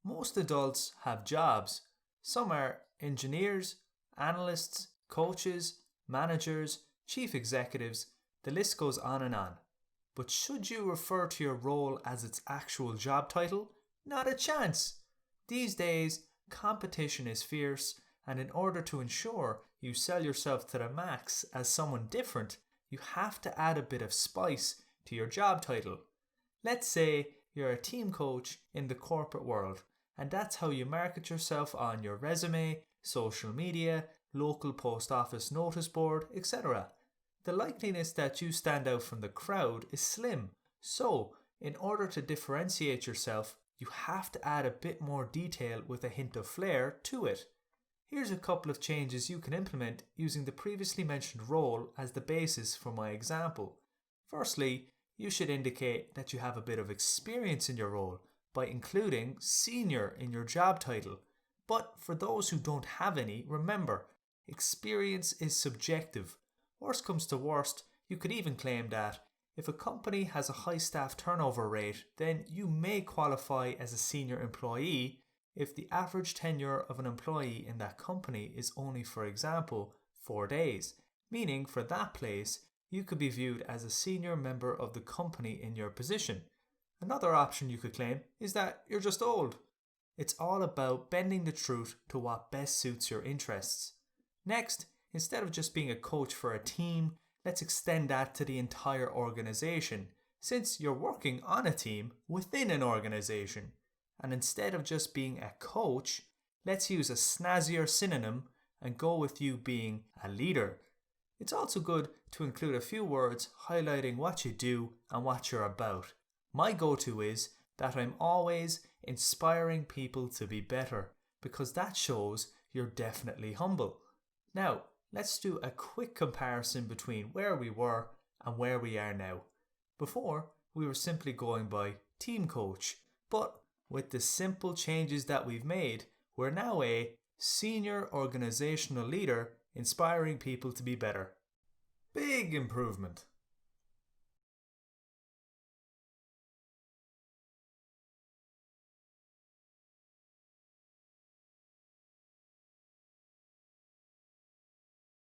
Most adults have jobs. Some are engineers, analysts, coaches, managers, chief executives, the list goes on and on. But should you refer to your role as its actual job title? Not a chance! These days, competition is fierce, and in order to ensure you sell yourself to the max as someone different, you have to add a bit of spice to your job title. Let's say you're a team coach in the corporate world, and that's how you market yourself on your resume, social media, local post office notice board, etc. The likeliness that you stand out from the crowd is slim. So, in order to differentiate yourself, you have to add a bit more detail with a hint of flair to it. Here's a couple of changes you can implement using the previously mentioned role as the basis for my example. Firstly, you should indicate that you have a bit of experience in your role by including senior in your job title. But for those who don't have any, remember, experience is subjective. Worst comes to worst, you could even claim that if a company has a high staff turnover rate, then you may qualify as a senior employee if the average tenure of an employee in that company is only, for example, 4 days, meaning for that place, you could be viewed as a senior member of the company in your position. Another option you could claim is that you're just old. It's all about bending the truth to what best suits your interests. Next, instead of just being a coach for a team, let's extend that to the entire organization, since you're working on a team within an organization. And instead of just being a coach, let's use a snazzier synonym and go with you being a leader. It's also good to include a few words highlighting what you do and what you're about. My go-to is that I'm always inspiring people to be better, because that shows you're definitely humble. Now, let's do a quick comparison between where we were and where we are now. Before, we were simply going by team coach, but with the simple changes that we've made, we're now a senior organizational leader inspiring people to be better. Big improvement.